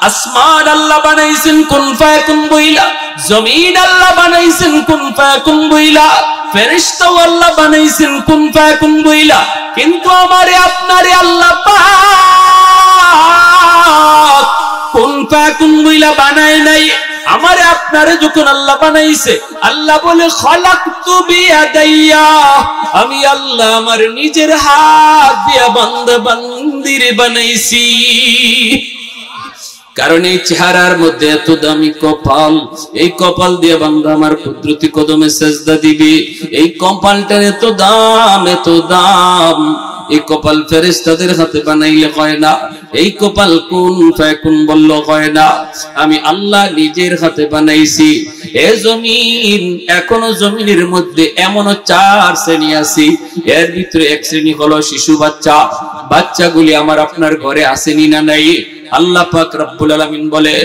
আসমান আল্লাহ বানাইছেন কুন ফায়াকুন বইলা, জমিন আল্লাহ বানাইছেন কুন ফায়াকুন বইলা, ফেরেশতা আল্লাহ বানাইছেন কুন ফায়াকুন বইলা। কিন্তু আমারে আপনারে আল্লাহ পাক কুন ফায়াকুন বইলা বানায় নাই। আমারে আপনারে যখন আল্লাহ বানাইছে, আল্লাহ বলে খলাকতু বিয়াদাইয়া, আমি আল্লাহ আমার নিজের হাত দিয়া বান্দা বান্দিরে বানাইছি। কারণ এই চেহারার মধ্যে এত দামি কপাল, এই কপাল দিয়ে বান্দা আমার কুদরতি কদমে সেজদা দিবে। এই কপালটার এত দাম, এত দাম। এই কপাল ফেরেশতাদের হাতে বানাইলে হয় না, এই কপাল কুন ফায়াকুন বলল হয় না, আমি আল্লাহ নিজের হাতে বানাইছি। এ জমিন, এখনো জমিনের মধ্যে এমন 4 শ্রেণী আছে। এর ভিতরে এক শ্রেণী হলো শিশু বাচ্চা। বাচ্চাগুলি আমার আপনার ঘরে আসেনি না নাই? আল্লাহ পাক রব্বুল আলামিন বলে,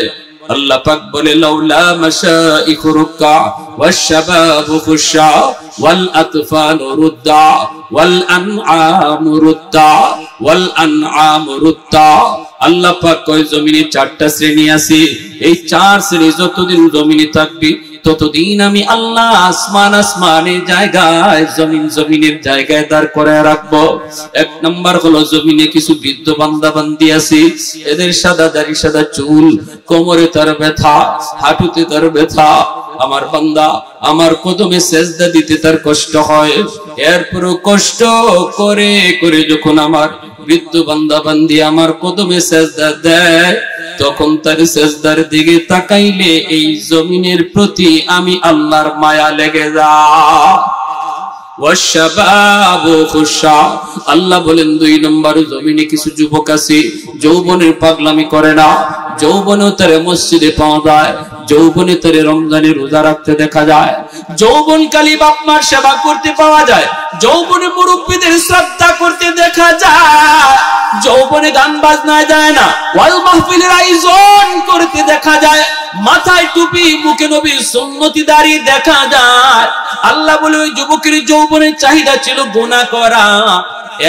আল্লাহ পাক বলে লাউলা মাশাইখু রুকা ওয়াশশাবাবু খুশা ওয়াল আতফালু রুদ্দা ওয়াল আনআমু রুদ্দা ওয়াল আনআমু রুদ্দা। আল্লাহ পাক কয় জমিনে 4টা শ্রেণী আছে। এই 4 শ্রেণী যতদিন জমিনে থাকবে ততদিন আমি আল্লাহ আসমান আসমানের জায়গায়, জমিন জমিনের জায়গায় দাঁড় করায় রাখবো। 1 নাম্বার হলো জমিনে কিছু বৃদ্ধ বান্দা বান্দি আছে, এদের সাদা দাড়ি সাদা চুল, কোমরে তার ব্যথা, হাঁটুতে তার ব্যথা। আমার বান্দা আমার কদমে সেজদা দিতে তার কষ্ট হয়, এরপরও কষ্ট করে করে যখন আমার বৃদ্ধ বান্দা বান্দি আমার কদমে সেজদা দেয়, তখন তার সেজদার দিকে তাকাইলে এই জমিনের প্রতি আমি আল্লাহর মায়া লেগে যায়। ওয়াশশাবাবু খুশা, আল্লাহ বলেন 2 নম্বর জমিনে কিছু যুবক আছে, যৌবনের পাগলামি করে না, যৌবনেও তারে মসজিদে পাওয়া যায়, যৌবনে তারে রমজানের রোজা রাখতে দেখা যায়, যৌবনকালী বাপ মার সেবা করতে পাওয়া যায়, যৌবনে মুরব্বীদের শ্রদ্ধা করতে দেখা যায়, যৌবনে গান বাজনায় যায় না, ওয়াল মাহফিলের আয়োজন করতে দেখা যায়, মাথায় টুপি, মুখে নবীর সুন্নতি দাড়ি দেখা যায়। আল্লাহ বলে ওই যুবকের যৌবনের চাহিদা ছিল গুনাহ করা,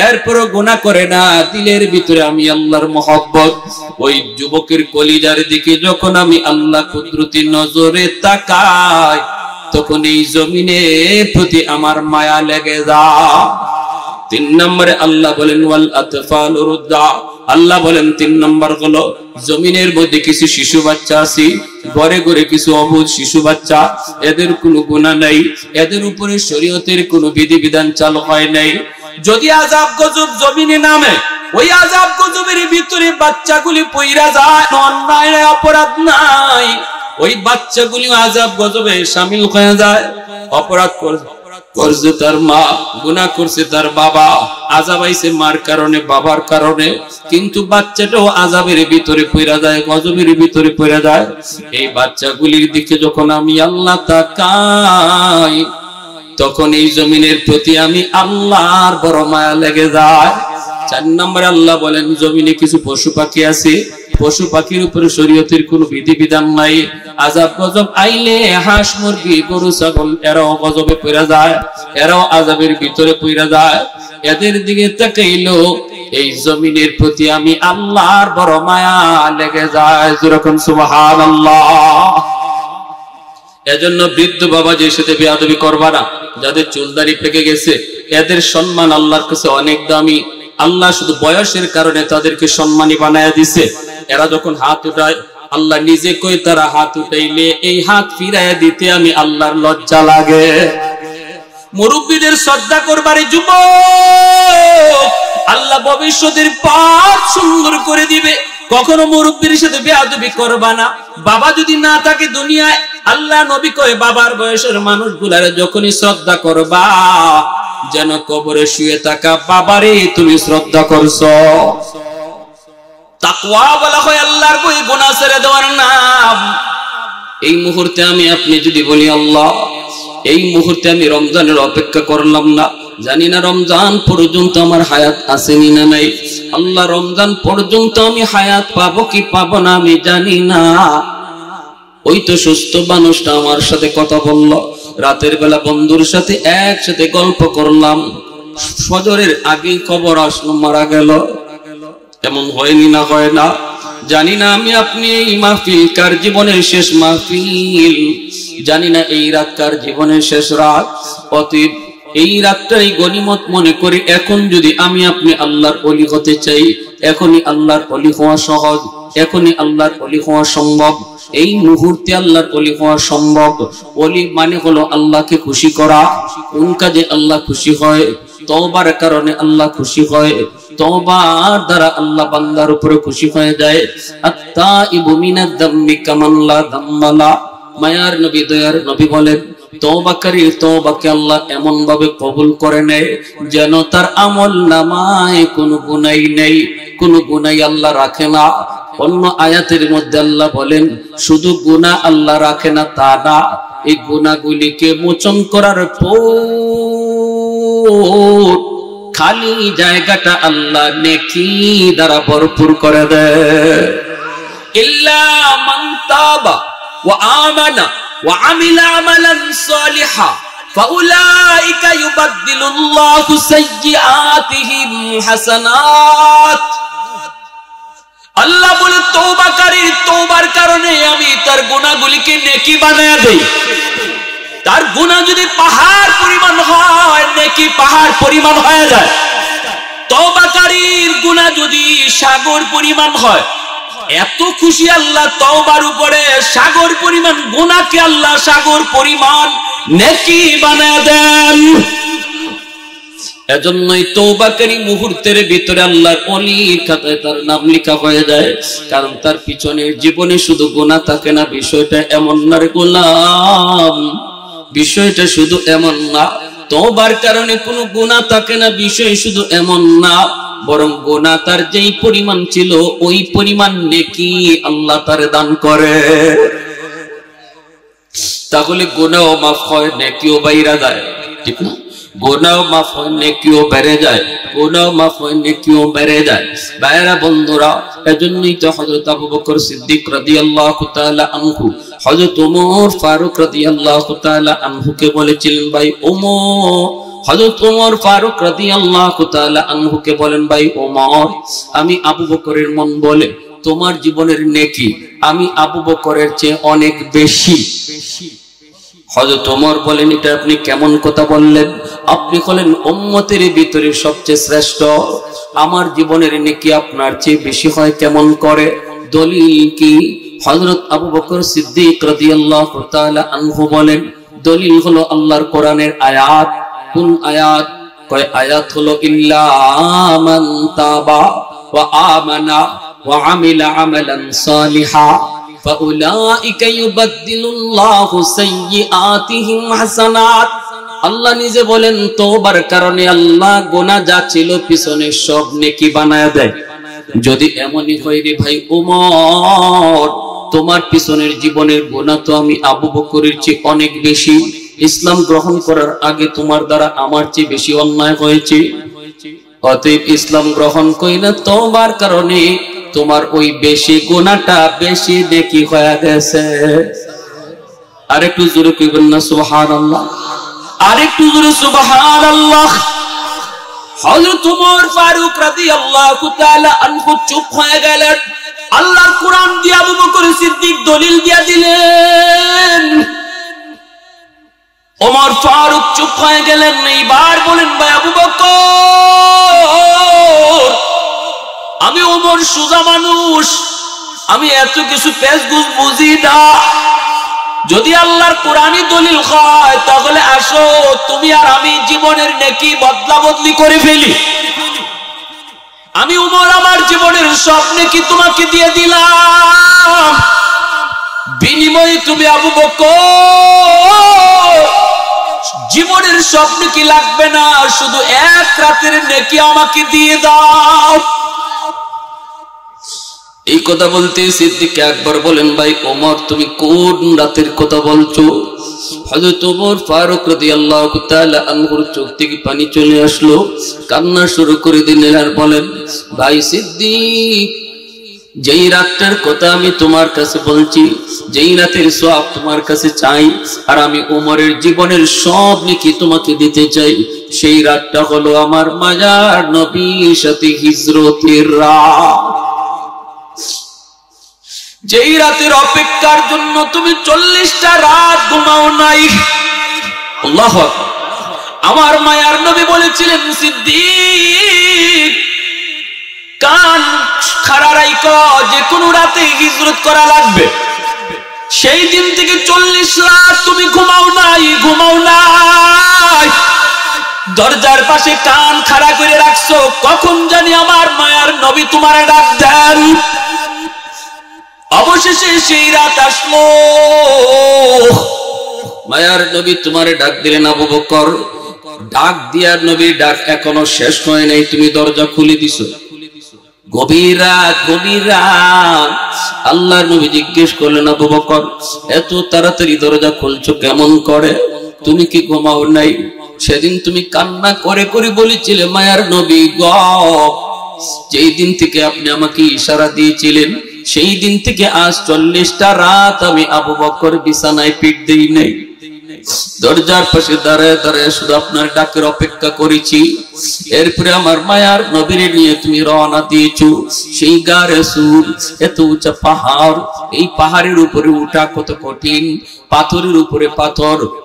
এরপরও গুনাহ করে না, দিলের ভিতরে আমি আল্লাহর মহব্বত। ওই যুবকের কলিজার দিকে যখন আমি আল্লাহ কুদরতি নজরে তাকাই, তখন এই জমিনের প্রতি আমার মায়া লেগে যায়। 3 নম্বরে আল্লাহ বলেন ওয়াল আতফালু রুদ্দা, আল্লাহ বলেন 3 নম্বর হলো জমিনের মধ্যে কিছু শিশু বাচ্চা আছে, ঘরে ঘরে কিছু অবুঝ শিশু বাচ্চা, এদের কোনো গুনাহ নাই, এদের উপরে শরীয়তের কোনো বিধিবিধান চালু হয় নাই। যদি আযাব গজব জমিনে নামে, ওই আযাব গজবের ভিতরে বাচ্চাগুলি পইরা যায়, অন্যায় অপরাধ নাই, ওই বাচ্চাগুলি আযাব গজবে শামিল হয়ে যায়। অপরাধ করছে তার মা, গুনাহ করছে তার বাবা, আযাব আইছে মার কারণে, বাবার কারণে, কিন্তু বাচ্চাটাও আযাবের ভিতরে পড়ে যায়, গজবের ভিতরে পড়ে যায়। এই বাচ্চাগুলির দিকে যখন আমি আল্লাহ তাকাই, তখন এই জমিনের প্রতি আমি আল্লাহর বড় মায়া লেগে যায়। 4 নম্বরে আল্লাহ বলেন জমিনে কিছু পশু পাখি আছে, পশু পাখির উপরে শরীয়তের কোনো বিধিবিধান নাই, আযাব গজব আইলে হাঁস মুরগি গরু ছাগল এরাও গজবে পড়ে যায়, এরাও আযাবের ভিতরে পড়ে যায়। এদের দিকে তাকাইলো এই জমিনের প্রতি আমি আল্লাহর বড় মায়া লেগে যায়। যেরকম সুবহানাল্লাহ। এজন্য বৃদ্ধ বাবাজির সাথে বেয়াদবি করবা না, যাদের চুলদাড়ি পেকে গেছে, এদের সম্মান আল্লাহর কাছে অনেক দামি। আল্লাহ শুধু বয়সের কারণে তাদেরকে সম্মানী বানায়া দিছে। এরা যখন হাত উঠায়, আল্লাহ নিজে কই তারা হাত উঠাইলে এই হাত ফিরাইয়া দিতে আমি আল্লাহর লজ্জা লাগে। মুরব্বীদের শ্রদ্ধা করবারে যুবক, আল্লাহ ভবিষ্যতের পথ সুন্দর করে দিবে। কখনো মুরব্বীর সাথে বেয়াদবি করবা না। বাবা যদি না থাকে দুনিয়ায়, আল্লাহ নবী কয় বাবার বয়সের মানুষগুলারে যখনই শ্রদ্ধা করবা, যেন কবরে শুয়ে থাকা বাবারে তুমি শ্রদ্ধা করছো। তাকওয়া বলা হয় আল্লাহর ভয়, গুনাহ ছেড়ে দেওয়ার নাম। এই মুহূর্তে আমি আপনি যদি বলি আল্লাহ, এই মুহূর্তে আমি রমজানের অপেক্ষা করলাম না, জানি না রমজান পর্যন্ত আমার হায়াত আসেনি না নাই, আল্লাহ রমজান পর্যন্ত আমি হায়াত পাবো কি পাবো না আমি জানি না। ওই তো সুস্থ মানুষটা আমার সাথে কথা বলল, রাতের বেলা বন্ধুর সাথে একসাথে গল্প করলাম, ফজরের আগেই খবর আসলো মারা গেল। এমন হয়নি না হয় না? জানি না আমি আপনি এই মাহফিল কার জীবনের শেষ মাহফিল, জানি না এই রাত কার জীবনের শেষ রাত। অতএব এই রাতটাই গনিমত মনে করি এখন যদি আমি আপনি আল্লাহর ওলি হতে চাই, এখনই আল্লাহর ওলি হওয়া সহজ, এখনই আল্লাহর ওলি হওয়া সম্ভব, এই মুহূর্তে আল্লাহর ওলি হওয়া সম্ভব। ওলি মানে হলো আল্লাহকে খুশি করা। কোন কাজে আল্লাহ খুশি হয়? তওবার কারণে আল্লাহ খুশি হয়, তওবার দ্বারা আল্লাহ বান্দার উপরে খুশি হয়ে যায়। আত-তাইবু মিনাদ দাম্মি কামান লা দাম্মালা। মায়ার নবী দয়ার নবী বলেন তওবাকারীর তওবাকে আল্লাহ এমন ভাবে কবুল করে নেয় যেন তার আমল নামায় কোনো গুনাহ নেই, কোনো গুনাহ আল্লাহ রাখে না। অন্য আয়াতের মধ্যে আল্লাহ বলেন শুধু গুনাহ আল্লাহ রাখে না তা না, এই গুনাহগুলিকে মোচন করার পর খালি জায়গাটা আল্লাহ নেকি দ্বারা ভরপুর করে দেয়। ইল্লা মান তাবা ওয়া আমানা ওয়া আমিলা আমালান সালিহা ফাউলাইকা ইউবাদদিলুল্লাহু সাইয়্যাতিহিম হাসানাত। আল্লাহ বলে তওবাকারীর তওবার কারণে আমি তার গুনাহগুলিকে নেকি বানায়া দেই। তার গুনাহ যদি পাহাড় পরিমাণ হয়, নেকি পাহাড় পরিমাণ হয়ে যায়। তওবাকারীর গুনাহ যদি সাগর পরিমাণ হয়, এত খুশি আল্লাহ তওবার উপরে, সাগর পরিমাণ গুনাহকে আল্লাহ সাগর পরিমাণ নেকি বানায় দেন। এজন্যই তওবাকারী মুহূর্তের ভিতরে আল্লাহর ওলির খাতায় তার নাম লেখা হয়ে যায়, কারণ তার পিছনের জীবনে শুধু গুনাহ থাকে না। বিষয়টা এমন না রে গোলাম, বিষয়টা শুধু এমন না। তওবার কারণে কোনো গুনাহ থাকে না, বিষয় শুধু এমন না, বরং গুনাহ তার যেই পরিমাণ ছিল ওই পরিমাণ নেকি আল্লাহ তারে দান করে। তাহলে গুনাহ মাফ হয়, নেকিও বাইরা যায়, ঠিক না? গুনাহ মাফ হয়, নেকিও বেড়ে যায়, গুনাহ মাফ হয়, নেকিও বেড়ে যায়। ভাইরা বন্ধুরা, এজন্যই তো হযরত আবু বকর সিদ্দিক রাদিয়াল্লাহু তাআলা আনহু হযরত ওমর ফারুক রাদিয়াল্লাহু তাআলা আনহুকে বলেছিলেন ভাই ওমর, হযরত ওমর ফারুক রাদিয়াল্লাহু তাআলা আনহুকে বলেন ভাই ওমর, আমি আবু বকরের মন বলে তোমার জীবনের নেকি আমি আবু বকরের চেয়ে অনেক বেশি। হযরত ওমর বলেন এটা আপনি কেমন কথা বললেন? আপনি হলেন উম্মতের ভিতরে সবচেয়ে শ্রেষ্ঠ, আমার জীবনের নেকি আপনার চেয়ে বেশি হয় কেমন করে? দলিল কি? হযরত আবু বকর সিদ্দিক রাদিয়াল্লাহু তাআলা আনহু বলেন দলিল হলো আল্লাহর কোরআনের আয়াত। কোন আয়াত? কয় আয়াত হলো ইল্লা মান তাবা ওয়া আমানা ওয়া আমিলা আমালান সালিহা ফাউলাইকা ইউবাদদিলুল্লাহু সাইয়্যাতিহিম হাসানাত। আল্লাহ নিজে বলেন তওবার কারণে আল্লাহ গুনাহ যা ছিল পিছনে সব নেকি বানায়া দেয়। যদি এমনই হয় রে ভাই ওমর, তোমার পিছনের জীবনের গুনাহ তো আমি আবু বকরের চেয়ে অনেক বেশি, ইসলাম গ্রহণ করার আগে তোমার দ্বারা আমার চেয়ে বেশি অন্যায় হয়েছে, অতএব ইসলাম গ্রহণ কইরা তওবার কারণে তোমার ওই বেশি গুনাহটা বেশি নেকি হয়ে গেছে। আরেকটু জোরে কইবেন না সুবহানাল্লাহ? আরেকটু জোরে সুবহানাল্লাহ। হযরত ওমর ফারুক রাদিয়াল্লাহু তাআলা আনহু চুপ হয়ে গেলেন। আল্লাহর কোরআন দিয়ে আবু বকর সিদ্দিক দলিল দিয়া দিলেন। ওমর ফারুক চুপ হয়ে গেলেন। এইবার বলেন ভাই আবু বকর, আমি ওমর সুজা মানুষ, আমি এত কিছু পেশগুজ বুঝি না। যদি আল্লাহর কোরআনই দলিল হয় তাহলে আসো তুমি আর আমি জীবনের নেকি বদলা বদলি করে ফেলি। আমি ওমর আমার জীবনের সব নেকি তোমাকে দিয়ে দিলাম, বিনিময়ে তুমি আবু বকর জীবনের সব নেকি লাগবে না, শুধু এক রাতের নেকি আমাকে দিয়ে দাও। এই কথা বলতে সিদ্দিক আকবর বলেন ভাই ওমর তুমি কোন রাতের কথা বলছো? হযরত ওমর ফারুক রাদিয়াল্লাহু তাআলা আনহুর চোখ থেকে পানি চলে আসলো, কান্না শুরু করে দিলেন আর বলেন ভাই সিদ্দিক, যেই রাতটার কথা আমি তোমার কাছে বলছি, যেই রাতের সওয়াব তোমার কাছে চাই, আর আমি ওমরের জীবনের সব নেকি তোমাকে দিতে চাই, সেই রাতটা হলো আমার মায়ার নবীর সাথে হিজরতের রাত। যেই রাতের অপেক্ষার জন্য তুমি 40টা রাত ঘুমাও নাই। আল্লাহু আকবার। আমার মায়ার নবী বলেছিলেন, সিদ্দিক কান খাড়া রাইখো, যে কোনো রাতে হিজরত করা লাগবে। সেই দিন থেকে 40 রাত তুমি ঘুমাও নাই। দরজার পাশে কান খাড়া করে রাখছো, কখন জানি আমার মায়ার নবী তোমারে ডাক দেন। অবশেষে সেই রাত আসলো, মায়ার নবী তোমারে ডাক দিলেন, আবু বকর। ডাক দিয়ার নবীর ডাক এখনো শেষ হয় নাই, তুমি দরজা খুলে দিছো। গভীর রাত। আল্লাহর নবী জিজ্ঞেস করলেন, আবু বকর এত তাড়াতাড়ি দরজা খুলছো কেমন করে? তুমি কি ঘুমাও নাই? সেদিন তুমি কান্না করে করে বলেছিলে, মায়ার নবী গ, যেই দিন থেকে আপনি আমাকে ইশারা দিয়েছিলেন সেই দিন থেকে আজ 40টা রাত আমি আবু বকর বিছানায় পিঠ দেই নাই। দরজার পাশে দাঁড়ায় দাঁড়ায় শুধু আপনার ডাকের অপেক্ষা করেছি। এরপরে আমার মায়ার নবীরে নিয়ে তুমি রওনা দিয়েছো সেই গারে সুর, এত উঁচা পাহাড়। এই পাহাড়ের উপরে উঠা কত কঠিন, পাথরের উপরে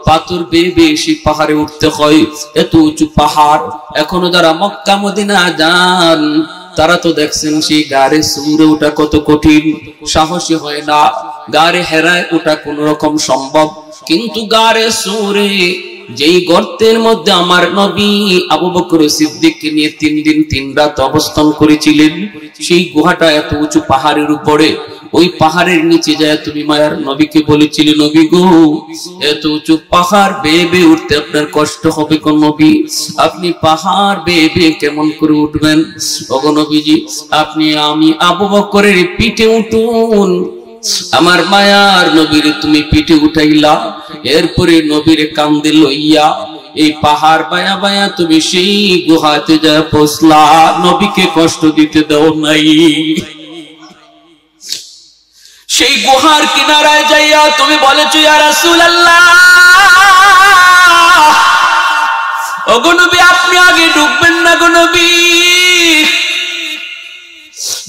পাথর বেয়ে বেয়ে সেই পাহাড়ে উঠতে হয়, এত উঁচু পাহাড়। এখনো যারা মক্কা মদিনা যান তারা তো দেখছেন সেই গারে সুরে ওঠা কত কঠিন, সাহসী হয় না। গারে হেরায় ওঠা কোন রকম সম্ভব, কিন্তু গারে সুরে যেই গর্তের মধ্যে আমার নবী আবু বকর সিদ্দিককে নিয়ে 3 দিন 3 রাত অবস্থান করেছিলেন, সেই গুহাটা এত উঁচু পাহাড়ের উপরে। ওই পাহাড়ের নিচে যায় তুমি মায়ার নবীকে বলেছিলে, নবী গো এত উঁচু পাহাড় বেয়ে বেয়ে উঠতে আপনার কষ্ট হবে কোন নবী? আপনি পাহাড় বেয়ে বেয়ে কেমন করে উঠবেন? ওগো নবীজি, আপনি আমি আবু বকরের পিঠে উঠুন। আমার মায়ার নবীর তুমি পিঠে উঠাইলা, এরপরে নবীর কান্দে লইয়া এই পাহাড় বায়া বায়া তুমি সেই গুহাতে যা পৌঁছলা, নবীকে কষ্ট দিতে দাও নাই। সেই গুহার কিনারায় যাইয়া তুমি বলেছো, ইয়া রাসূলুল্লাহ, ওগো নবী আপনি আগে ঢুকবেন না গো নবী।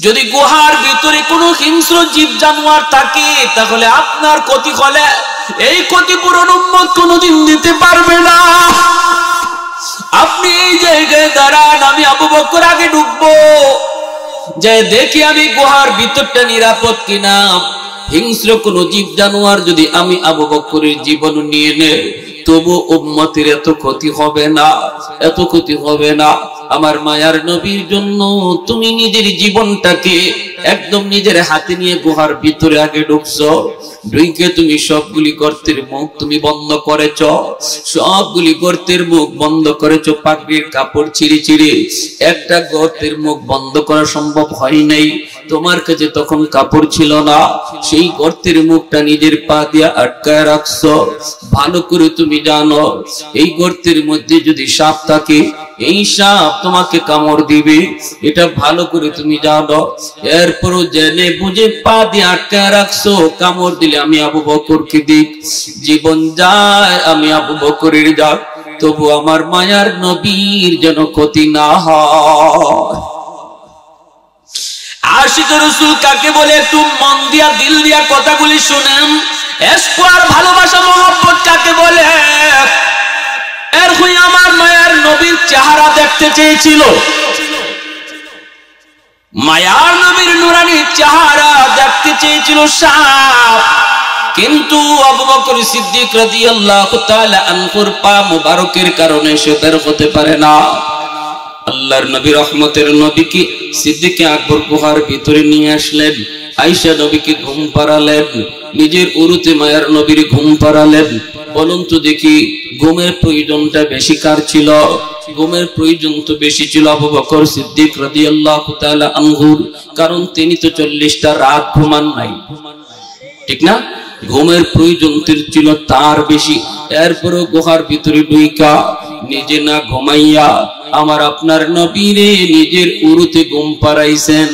যদি গুহার ভিতরে কোনো হিংস্র জীব জানোয়ার থাকে তাহলে আপনার ক্ষতি হলে এই ক্ষতিপূরণ উম্মত কোনোদিন দিতে পারবে না। আপনি এই জায়গায় দাঁড়ান, আমি আবু বকর আগে ঢুকবো, যে দেখি আমি গুহার ভিতরটা নিরাপদ কিনা। হিংস্র কোন জীব জানোয়ার যদি আমি আবু বকরের জীবন নিয়ে নেয় তবু উম্মতের এত ক্ষতি হবে না। আমার মায়ার নবীর জন্য তুমি নিজের জীবনটাকে একদম নিজের হাতে নিয়ে গুহার ভিতরে আগে ঢুকছো। ঢুকে তুমি সবগুলি গর্তের মুখ তুমি বন্ধ করেছ, সবগুলি গর্তের মুখ বন্ধ করেছো পাগড়ির কাপড় ছিঁড়ে ছিঁড়ে। একটা গর্তের মুখ বন্ধ করা সম্ভব হয় নাই, তোমার কাছে তখন কাপড় ছিল না। সেই গর্তের মুখটা নিজের পা দিয়ে আটকায় রাখছো। ভালো করে তুমি জানো এই গর্তের মধ্যে যদি সাপ থাকে এই সাপ তোমাকে কামড় দিবে, এটা ভালো করে তুমি জানো। এরপরও জেনে বুঝে পা দিয়ে আটকায় রাখছো, কামড় দিলে আমি আবু বকরকে দিক, জীবন যায় আমি আবু বকরের যাক, তবু আমার মায়ার নবীর যেন ক্ষতি না হয়। আশিক রাসূল কাকে বলে একটু মন দিয়া দিল দিয়া কথাগুলি শুনেন। এসপার ভালোবাসা মহব্বত কাকে বলে? এর হই আমার মায়ার নবীর চেহারা দেখতে চেয়েছিল, মায়ার নবীর নুরানি চেহারা দেখতে চেয়েছিল সাপ, কিন্তু আবু বকর সিদ্দিক রাদিয়াল্লাহু তাআলা আনহুর পা মুবারকের কারণে সে বের হতে পারে না। আল্লাহর নবী রহমতের নবীকে সিদ্দিক আকবর গুহার ভিতরে নিয়ে আসলেন। আয়েশা নবীকে ঘুম পাড়ালেন, নিজের উরুতে মায়ার নবীর ঘুম পাড়ালেন। বলুন তো দেখি ঘুমের প্রয়োজনটা বেশি কার ছিল? ঘুমের প্রয়োজন তো বেশি ছিল আবু বকর সিদ্দিক রাদিয়াল্লাহু তাআলা আনহুর, কারণ তিনি তো 40টা রাত ঘুমান নাই, ঠিক না? ঘুমের প্রয়োজন ছিল তার বেশি। এরপরও গুহার ভিতরে ঢুইকা নিজে না ঘুমাইয়া আমার আপনার নবীরে নিজের উরুতে ঘুম পাড়াইছেন।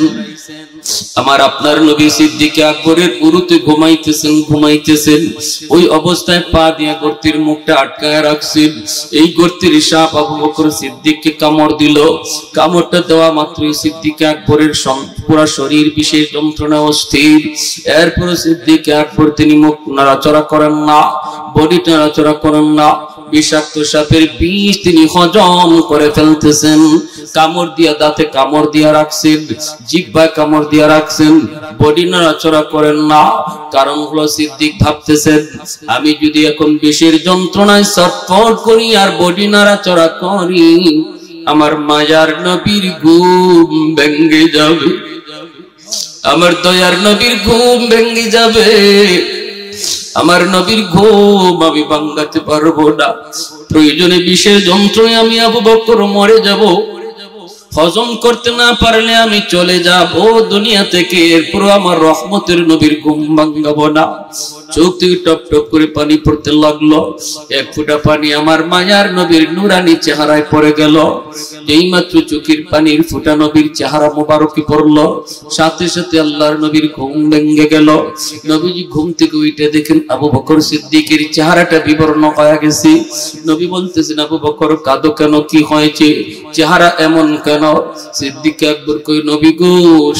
আমার আপনার নবী সিদ্দিক আকবরের উরুতে ঘুমাইতেছেন ওই অবস্থায় পা দিয়ে গর্তের মুখটা আটকায় রাখছেন। এই গর্তের সাপ আবু বকর সিদ্দিককে কামড় দিল। কামড়টা দেওয়া মাত্রই সিদ্দিক আকবরের পুরা শরীর বিশেষ যন্ত্রণা অস্থির। এরপর সিদ্দিক আকবর তিনি মুখ নাড়াচড়া করেন না, বডি নাড়াচড়া করেন না। বিষাক্ত সাপের বিষ তিনি হজম করে ফেলতেছেন। কামড় দিয়া দাঁতে কামড় দিয়া রাখছেন, জিহ্বায় কামড় দিয়া রাখছেন, বডি নাড়াচড়া করেন না। কারণ হলো সিদ্দিক ভাবতেছেন আমি যদি এখন বিষের যন্ত্রণায় ছটফট করি আর বডি নাড়াচড়া করি আমার মায়ার নবীর ঘুম ভেঙে যাবে, আমার দয়ার নবীর ঘুম ভেঙে যাবে, আমার নবীর ঘুম আমি ভাঙাতে পারবো না। প্রয়োজনে বিষের যন্ত্রণায় আমি আবু বকর মরে যাব, হজম করতে না পারলে আমি চলে যাব দুনিয়া থেকে। এরপর আমার রহমতের নবীর ঘুম ভাঙাবো না। চোখ থেকে টপ টপ করে পানি পড়তে লাগলো। এক ফোঁটা পানি আমার মায়ার নবীর নুরানি চেহারায় পড়ে গেল। এই মাত্র চোখের পানির ফোঁটা নবীর চেহারা মোবারকে পড়লো, সাথে সাথে আল্লাহর নবীর ঘুম ভেঙে গেল। নবীজি ঘুম থেকে উঠে দেখেন আবু বকর সিদ্দিকের চেহারাটা বিবর্ণ হয়ে গেছে। নবী বলতেছেন আবু বকর কাঁদো কেন, কি হয়েছে, চেহারা এমন কেন? সিদ্দিক আকবর কই নবী গো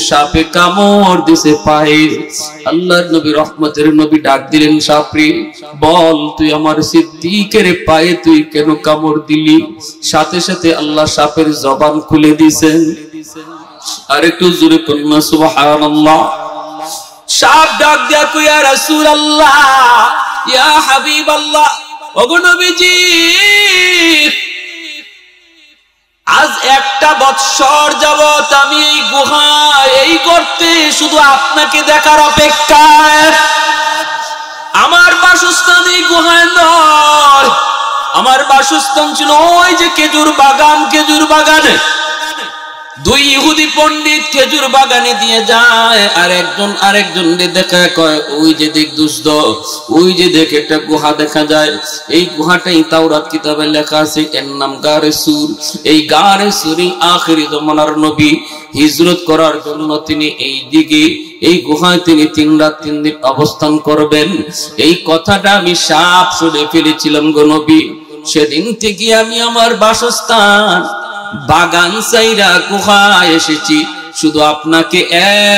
সাপে কামড় দিছে পায়ে। আল্লাহর নবী রহমতের নবী ডাক দিলেন সাপরে, বল তুই আমার সিদ্দিকের পায়ে তুই কেন কামড় দিলি? সাথে সাথে আল্লাহ সাপের জবান খুলে দিয়েছেন। আর একটু জোরে কন্যা সুবহানাল্লাহ। সাপ ডাক দিয়া কই ইয়া রাসূলুল্লাহ, ইয়া হাবিবাল্লাহ, ওগো নবীজি আজ একটা বৎসর যাবত আমি এই গুহায় এই গর্তে শুধু আপনাকে দেখার অপেক্ষায়। আমার বাসস্থান এই গুহায় নয়, আমার বাসস্থান ছিল ওই যে খেজুর বাগান। খেজুর বাগানে দুই ইহুদি পণ্ডিত খেজুর বাগানে দিয়ে যায়, আর একজন আরেকজন দেখা কয় ওই যে দেখ দুষ্ট, ওই যে দেখ একটা গুহা দেখা যায়। এই গুহাটাই তাওরাত কিতাবে লেখা আছে, এর নাম গারে সুর। এই গারে সুরি আখিরি জমানার নবী হিজরত করার জন্য তিনি এই দিকে এই গুহায় তিনি 3 রাত 3 দিন অবস্থান করবেন। এই কথাটা আমি সাপ শুনে ফেলেছিলাম গো নবী। সেদিন থেকে আমি আমার বাসস্থান বাগান সাইরা গুহায় এসেছি শুধু আপনাকে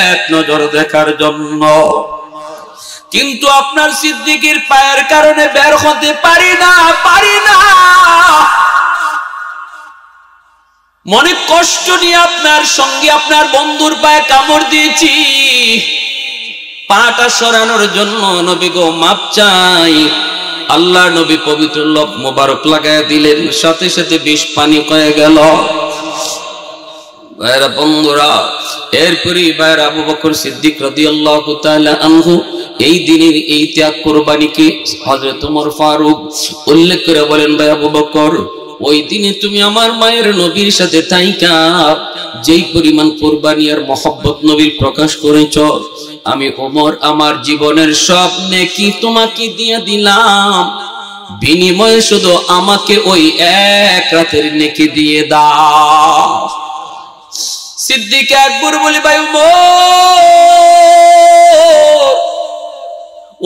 এক নজর দেখার জন্য। কিন্তু আপনার সিদ্দিকের পায়ের কারণে বের হতে পারি না। মনে কষ্ট নিয়ে আপনার সঙ্গে আপনার বন্ধুর পায়ে কামড় দিয়েছি। পাটা সরানোর জন্য নবী গো মাপ চাই। আল্লাহ নবী পবিত্র লোক মোবারক লাগায় দিলেন, সাথে সাথে বিষ পানি হয়ে গেল। ভাইরা বন্ধুরা, এরপরে ভাইরা আবু বকর সিদ্দিক রাদিয়াল্লাহু তাআলা আনহু এই দিনের এই ত্যাগ কুরবানিকে হযরত ওমর ফারুক উল্লেখ করে বলেন, ভাই আবু বকর ওই দিনে তুমি আমার মায়ের নবীর সাথে থাইকা যেই পরিমাণ কুরবানি আর মহব্বত নবীর প্রকাশ করেছ, আমি ওমর আমার জীবনের সব নেকি তোমাকে দিয়ে দিলাম, বিনিময়ে শুধু আমাকে ওই এক রাতের নেকি দিয়ে দাও। সিদ্দিক আকবর বলে, ভাই ওমর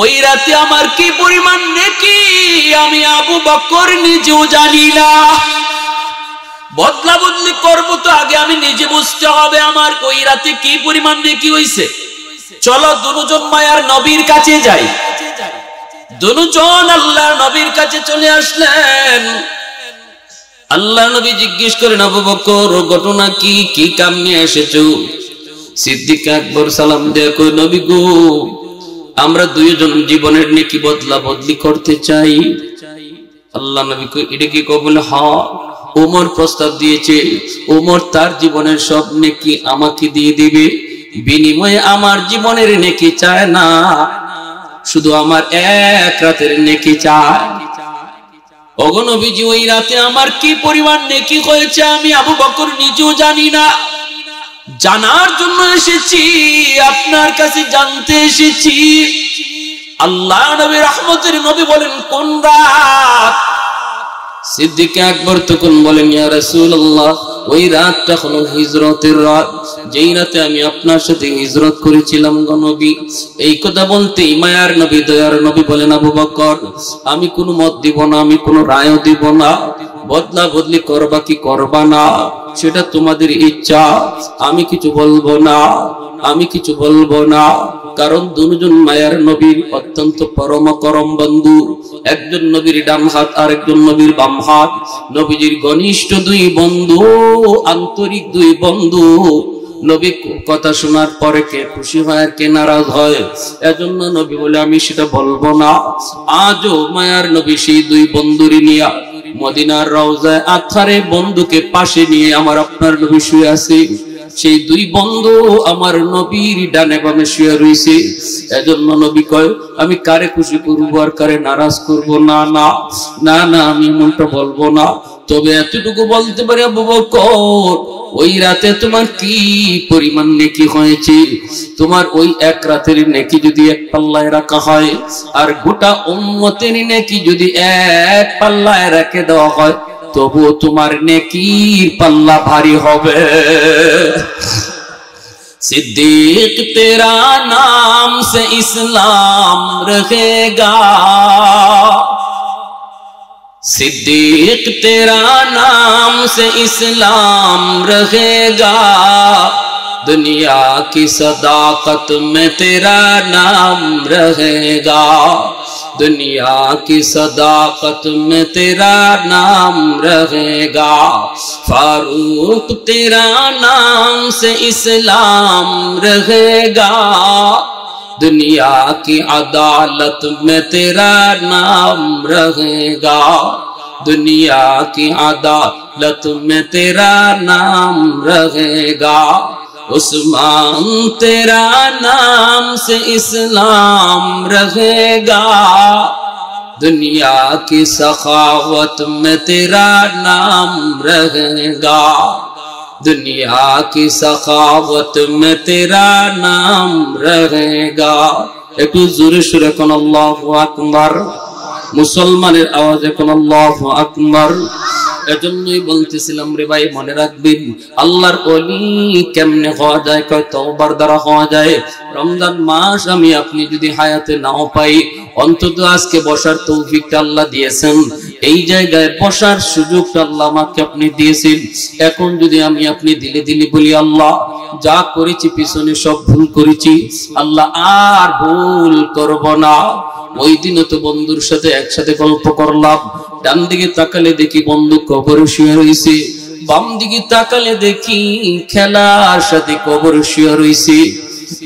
ওই রাতে আমার কি পরিমাণ নেকি আমি আবু বকর নিজেও জানি না। বদলা বদলি করবো তো আগে আমি নিজে বুঝতে হবে আমার ওই রাতে কি পরিমাণ নেকি হইছে। চলো দুজন মায়ার নবীর কাছে যাই। দুজন আল্লাহর নবীর কাছে চলে আসলেন। আল্লাহ নবী জিজ্ঞেস করেন, আবু বকর ঘটনা কি, কি কাম নিয়ে এসেছো? সিদ্দিক আকবর সালাম দেয়া কই, নবী গো আমরা দুইজন জীবনের নেকি বদলা বদলি করতে চাই। আল্লাহ নবী কই, এটা কি কবুল? হ্যাঁ। ওমর প্রস্তাব দিয়েছে, ওমর তার জীবনের সব নেকি আমাকে দিয়ে দিবে, বিনিময়ে আমার জীবনের নেকি চায় না, শুধু আমার এক রাতের নেকি চায়। ওগো নবীজি ওই রাতে আমার কি পরিমাণ নেকি হয়েছে আমি আবু বকর নিজেও জানি না। জানার জন্য এসেছি, আপনার কাছে জানতে এসেছি। আল্লাহ নবী রহমতের নবী বলেন, কোন রাত? সিদ্দিক আকবর তখন বলেন, ইয়া রাসূলুল্লাহ ওই রাতটা হলো হিজরতের রাত, যেই রাতে আমি আপনার সাথে হিজরত করেছিলাম গো নবী। এই কথা বলতেই মায়ার নবী দয়ার নবী বলেন, আবু বকর, আমি কোনো মত দিব না, আমি কোনো রায়ও দিব না, বদলা বদলি করবা কি করবা না সেটা তোমাদের ইচ্ছা, আমি কিছু বলবো না, আমি কিছু বলবো না। কারণ দুজন মায়ার নবীর অত্যন্ত পরম করম বন্ধু, একজন নবীর ডান হাত আর একজন নবীর বাম হাত, নবীজির ঘনিষ্ঠ দুই বন্ধু, আন্তরিক দুই বন্ধু। নবী কথা শোনার পরে কে খুশি হয় আর কে নারাজ হয়, এজন্য নবী বলে আমি সেটা বলবো না। আজও মায়ার নবী সেই দুই বন্ধুরি নিয়া মদিনার রওজায় আথারে বন্ধুকে পাশে নিয়ে আমার আপনার নবী শুয়ে আছে। সেই দুই বন্ধু আমার নবীর ডানে বামে শুয়ে রয়েছে। এজন্য নবী কয়, আমি কারে খুশি করবো আর কারে নারাজ করবো না, না না না, আমি এমনটা বলবো না। তবে এতটুকু বলতে পারি আবু বকর, ওই রাতে তোমার কি পরিমাণ নেকি হয়েছে, তোমার ওই এক রাতের নেকি যদি এক পাল্লায় রাখা হয় আর গোটা উম্মতের নেকি যদি এক পাল্লায় রেখে দেওয়া হয়, তবুও তোমার নেকির পাল্লা ভারী হবে। सिद्दीक तेरा नाम से इस्लाम रहेगा, सिद्दीक तेरा नाम से इस्लाम रहेगा, दुनिया की सदाकत में तेरा नाम रहेगा, दुनिया की सदाकत में तेरा नाम रहेगा, फारूक तेरा नाम से इस्लाम रहेगा, दुनिया की अदालत में तेरा नाम रहेगा, दुनिया की अदालत में तेरा नाम रहेगा, उस्मान तेरा नाम से इस्लाम रहेगा, दुनिया की सखावत में तेरा नाम रहेगा, दुनिया की सखावत में तेरा नाम रहेगा। একটু জোরে সুরে কোন আল্লাহু আকবার, মুসলমানের আওয়াজে কোন আল্লাহু আকবার। এজন্যই বলতেছিলাম রে ভাই, মনে রাখবেন আল্লাহর ওলি কেমনে হওয়া যায়, কয় তওবার দ্বারা হওয়া যায়। রমজান মাস আমি আপনি যদি হায়াতে নাও পাই, অন্তত আজকে বসার তৌফিকটা আল্লাহ দিয়েছেন, এই জায়গায় বসার সুযোগটা আল্লাহ আমাকে আপনি দিয়েছেন। এখন যদি আমি আপনি দিলে দিলে বলি, আল্লাহ যা করেছি পিছনে সব ভুল করেছি, আল্লাহ আর ভুল করব না। ওই দিনও তো বন্ধুর সাথে একসাথে গল্প করলাম, ডান দিকে তাকালে দেখি বন্ধু কবরে শুয়ে রয়েছে, বাম দিকে তাকালে দেখি খেলার সাথে কবরে শুয়ে রয়েছে,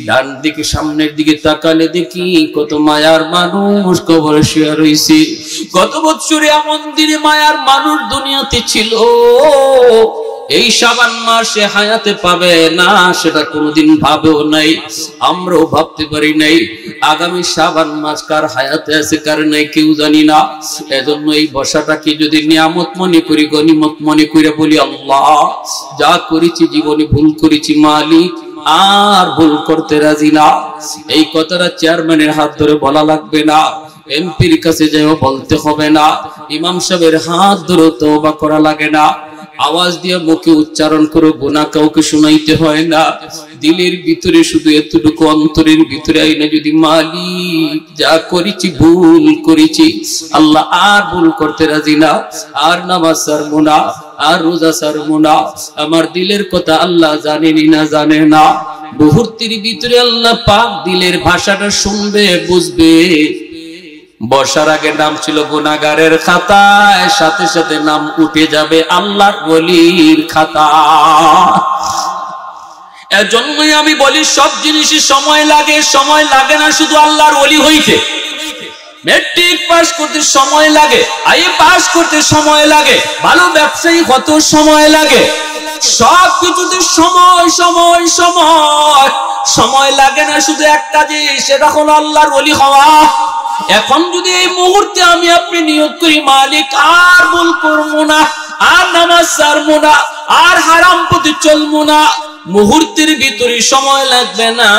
ডান দিকে সামনের দিকে তাকালে দেখি কত মায়ার মানুষ কবরে শুয়ে রয়েছে। গত বছরে এমন দিনে মায়ার মানুষ দুনিয়াতে ছিল, এই শাবান মাসে হায়াতে পাবে না সেটা কোনোদিন ভাবেও নাই, আমরাও ভাবতে পারি নাই। আগামী শাবান মাস কার হায়াতে আছে কার নাই কেউ জানি না। এজন্য এই বসাটাকে যদি নিয়ামত মনে করি, গনিমত মনে করে বলি, আল্লাহ যা করেছি জীবনে ভুল করেছি মালিক, আর ভুল করতে রাজি না। এই কথাটা চেয়ারম্যানের হাত ধরে বলা লাগবে না, এমপির কাছে যাও বলতে হবে না, ইমাম সাহেবের হাত ধরে তওবা করা লাগে না, আওয়াজ দিয়ে মুখে উচ্চারণ করে গুনাহ কাউকে শোনাইতে হয় না। দিলের ভিতরে শুধু এতটুকু, অন্তরের ভিতরে আইনা যদি মালিক যা করেছি ভুল করেছি, আল্লাহ আর ভুল করতে রাজি না, আর নামাজ ছাড়বো না, আর রোজা ছাড়বো না। আমার দিলের কথা আল্লাহ জানেনি না জানে না, মুহূর্তের ভিতরে আল্লাহ পাক দিলের ভাষাটা শুনবে, বুঝবে। বসার আগে নাম ছিল গুনাহগারের খাতায়, সাথে সাথে নাম উঠে যাবে আল্লাহর ওলির খাতায়। এজন্যই আমি বলি সব জিনিসই সময় লাগে, সময় লাগে না শুধু আল্লাহর ওলি হইতে। মেট্রিক পাস করতে সময় লাগে, আইএ পাস করতে সময় লাগে, ভালো ব্যবসায়ী কত সময় লাগে, সব কিছুতে সময় সময় সময়। সময় লাগে না শুধু একটা জিনিস, সেটা হলো আল্লাহর ওলি হওয়া। এখন যদি এই মুহূর্তে আমি আপনি নিয়োগ করি, মালিক আর ভুল করবো না, আর নামাজ ছাড়বো না, আর হারাম পথে চলবো না, মুহূর্তের ভিতরে সময় লাগবে না,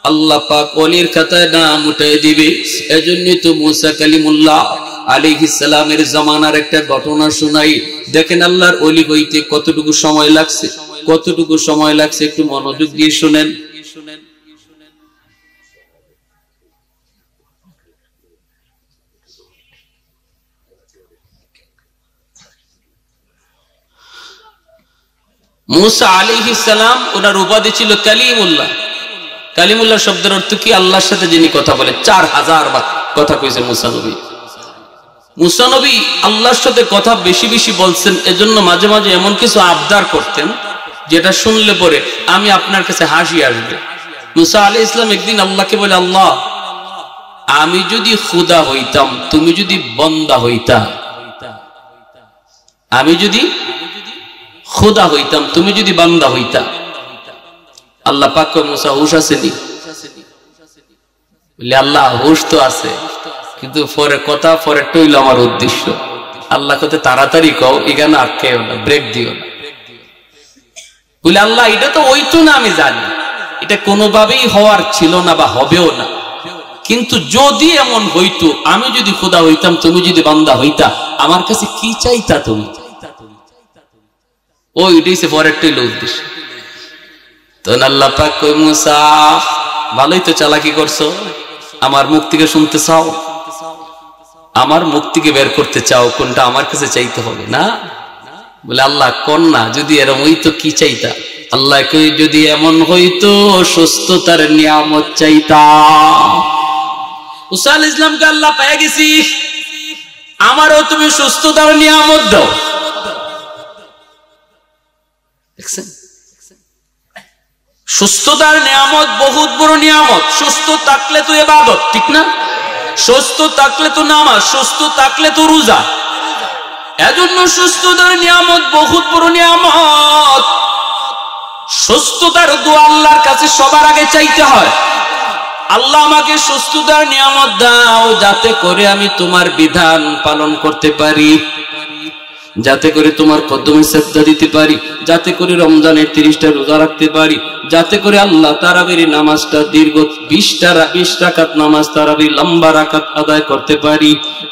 আল্লাহ পাক ওলির খাতায় নাম উঠাই দিবে। এজন্যই তো মুসা কালিমুল্লাহ আলাইহিস সালামের জামানার একটা ঘটনা শোনাই। দেখেন আল্লাহর ওলি হইতে কতটুকু সময় লাগছে, কতটুকু সময় লাগছে একটু মনোযোগ দিয়ে শুনেন। মুসা আলাইহিস সালাম, ওনার উপাধি ছিল কালিমুল্লাহ। কালিমুল্লাহ শব্দের অর্থ কি? আল্লাহর সাথে যিনি কথা বলে। 4000 বার কথা কইছে মুসা নবী। মুসা নবী আল্লাহর সাথে কথা বেশি বেশি বলছেন, এজন্য মাঝে মাঝে এমন কিছু আবদার করতেন যেটা শুনলে পরে আমি আপনার কাছে হাসি আসবে। মুসা আলাইহিস সালাম একদিন আল্লাহকে বলে, আল্লাহ আমি যদি খুদা হইতাম, তুমি যদি বান্দা হইতা, আমি যদি খুদা হইতাম, তুমি যদি বান্দা হইতা। আল্লাহ পাক কয়, মুসা হুশ আসেনি? বলে আল্লাহ হুশ তো আছে, কিন্তু পরে কথা পরে টইল আমার উদ্দেশ্য। আল্লাহ কত তাড়াতাড়ি কও, এখানে আটকেও না, ব্রেক দিও না। বলে আল্লাহ এটা তো হইতো না, আমি জানি এটা কোনোভাবেই হওয়ার ছিল না বা হবেও না, কিন্তু যদি এমন হইতো, আমি যদি খোদা হইতাম, তুমি যদি বান্দা হইতা, আমার কাছে কি চাইতা তুমি? ওইটাই সে পরের টইল উদ্দেশ্য। তখন আল্লাহ পাক কই, মুসা ভালোই তো চালাকি করছো, আমার মুখ থেকে শুনতে চাও, আমার মুখ থেকে বের করতে চাও, কোনটা আমার কাছে চাইতে হবে না? বলে আল্লাহ কোন না, যদি এরকম হইতো কি চাইতা? আল্লাহ কই, যদি এমন হইতো সুস্থতার নিয়ামত চাইতা। মুসা আলাইহিস সালামকে আল্লাহ পেয়ে গেছি, আমারও তুমি সুস্থতার নিয়ামত দাও। দেখছেন, সুস্থতার নিয়ামত বহুত বড় নিয়ামত। সুস্থ থাকলে তো ইবাদত, ঠিক না? সুস্থ থাকলে তো নামাজ, সুস্থ থাকলে তো রোজা। এজন্য সুস্থতার নিয়ামত বহুত বড় নিয়ামত। সুস্থতার দোয়া আল্লাহর কাছে সবার আগে চাইতে হয়। আল্লাহ আমাকে সুস্থতার নিয়ামত দাও, যাতে করে আমি তোমার বিধান পালন করতে পারি, যাতে করে তোমার কদমে সেজদা দিতে পারি, যাতে করে রমজানের 30টা রোজা রাখতে পারি, যাতে করে আল্লাহ তারাবির নামাজটা দীর্ঘ 20 রাকাত নামাজ তারাবি লম্বা রাকাত আদায় করতে পারি।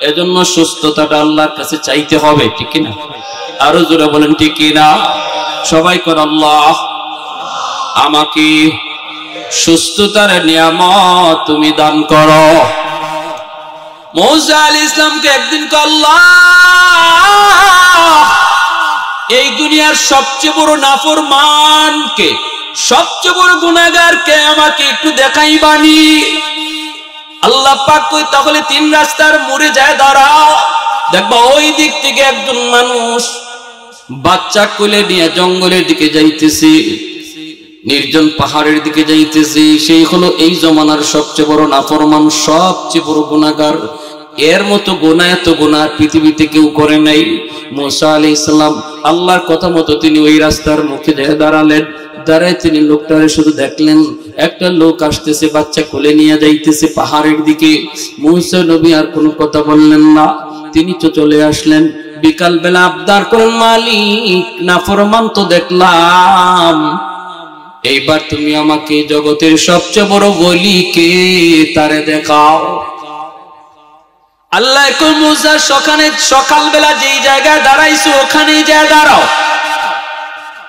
এজন্য সুস্থতাটা আল্লাহর কাছে চাইতে হবে, ঠিক না? আরো জোরে বলেন ঠিক না? সবাই কর, আল্লাহ আমাকে সুস্থতার নিয়ামত তুমি দান করো। মুসা আলাইহিস সালামকে একদিন কয়, আল্লাহ এই দুনিয়ার সবচেয়ে বড় নাফরমানকে, সবচেয়ে বড় গুনাহগারকে আমাকে একটু দেখাইবানি। আল্লাহ পাক কই, তাহলে 3 রাস্তার মোড়ে যায় দাঁড়াও, দেখবা ওই দিক থেকে একজন মানুষ বাচ্চা কোলে নিয়ে জঙ্গলের দিকে যাইতেছে, নির্জন পাহাড়ের দিকে যাইতেছে। সেই হলো এই জমানার সবচেয়ে বড় নাফরমান, সবচেয়ে বড় গুনাহগার। এর মতো গুনাহ, এত গুনাহ পৃথিবীতে কেউ করে নাই। মুসা আলাইহিস সালাম আল্লাহর কথা মতো তিনি ওই রাস্তার মুখে দাঁড়ালেন। দাঁড়ায় তিনি লোকটারে শুধু দেখলেন, একটা লোক আসতেছে, বাচ্চা কোলে নিয়ে যাইতেছে পাহাড়ের দিকে। মুসা নবী আর কোনো কথা বললেন না, তিনি তো চলে আসলেন। বিকাল বেলা আবদার করেন, মালিক নাফরমান তো দেখলাম, এইবার তুমি আমাকে জগতের সবচেয়ে বড় ওলিকে তারে দেখাও। আল্লাহ কই, মুসা সকালবেলা যেই জায়গায় দাঁড়াইছো ওখানেই যায় দাঁড়াও,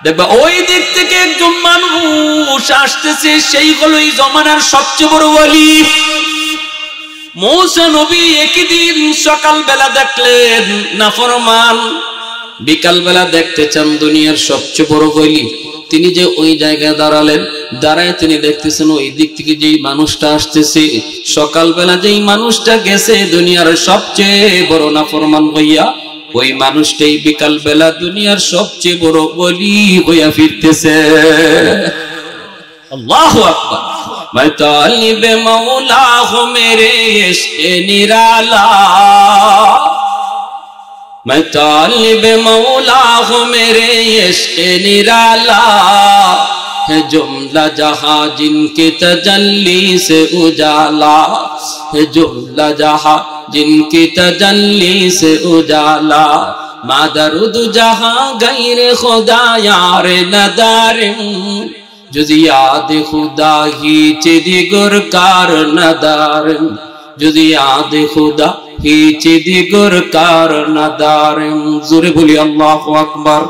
দেখবা ওই দিক থেকে একজন মানুষ আসতেছে, সেই হলো এই জমানার সবচেয়ে বড় ওলি। মুসা নবী একই দিন সকালবেলা দেখলেন নাফরমান, বিকালবেলা দেখতে চান দুনিয়ার সবচেয়ে বড় ওলি। তিনি যে ওই জায়গায় দাঁড়ালেন, দাঁড়ায় তিনি দেখতেছেন ওই দিক থেকে যেই মানুষটা আসতেছে, সকালবেলা যেই মানুষটা গেছে দুনিয়ার সবচেয়ে বড় নাফরমান হইয়া, ওই মানুষটাই বিকাল বেলা দুনিয়ার সবচেয়ে বড় ওলি হইয়া ফিরতেছে। আল্লাহু আকবার। मैं तालिब मौला हूँ मेरे इश्क़ निराला, मैं तालिब मौला हूँ मेरे इश्क़ निराला, है जुमला जहां जिनके तजल्ली से उजाला, है जुमला जहां जिनकी तजल्ली से उजाला, मादरुद जहां गैर खुदा यार नदारिम, जुज़ याद खुदा ही चिदिगुर कार नदारिम, जुज़ याद खुदा हिच दिगर कारनादारिम जोरे बोली अल्लाहु अकबर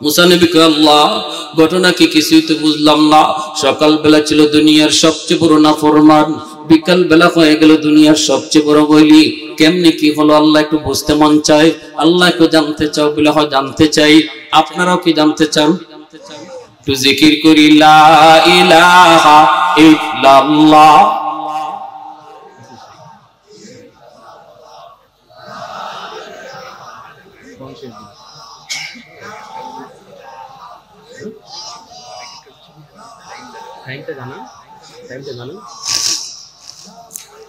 मूसा नबी के अल्लाह घटना की किसी तो बुझलाम ना सकाल बेला छिलो दुनियार सबचेये बड़ नाफरमान बिकाल बेला हये गेल दुनियार सबचेये बड़ वली केमने की हलो अल्लाह एकटु बुझते मन चाय अल्लाह को जानते चाओ बोले हाँ जानते चाই आपनाराও কি জানতে চান একটু জিকির করি লা ইলাহা ইল্লাল্লাহ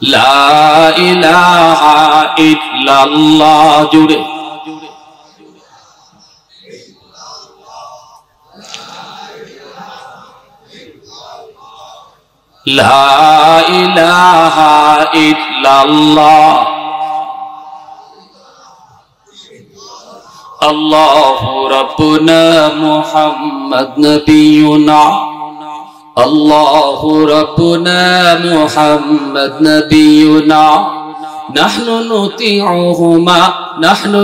ला इलाहा इल्लल्लाह जुड़े ला इलाहा इल्लल्लाह अल्लाहु रब्बुना मुहम्मद नबियुना अल्लाहु रब्बुना मुहम्मद नबियुना नहनु नुतीउहुमा नहनु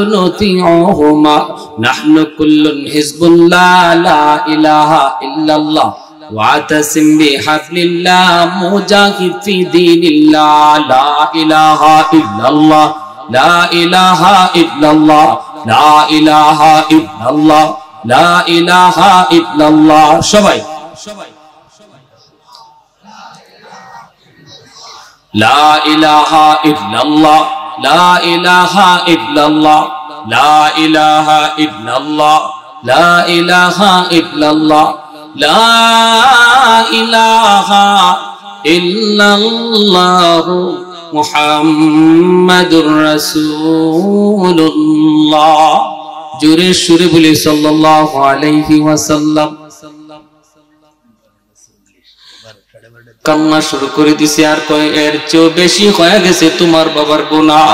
कुल्लुन हिज़्बुल्लाह ला इलाहा इल्लल्लाह वातसिम बिहब्लिल्लाह मुजाहिद फी दीनिल्लाह ला इलाहा इल्लल्लाह ला इलाहा इल्लल्लाह ला इलाहा इल्लल्लाह ला इलाहा इल्लल्लाह सबाई ला इलाहा इल्लल्लाह ला इलाहा इल्लल्लाह ला इलाहा इल्लल्लाह ला इलाहा इल्लल्लाह ला इलाहा इल्लल्लाह मुहम्मदुर रसूलुल्लाह जोरे सुरे बोले सल्लल्लाहु अलैहि वसल्लम কান্না শুরু করে দিছে আর কয় এর চেয়ে বেশি হয়ে গেছে তোমার বাবার গুনাহ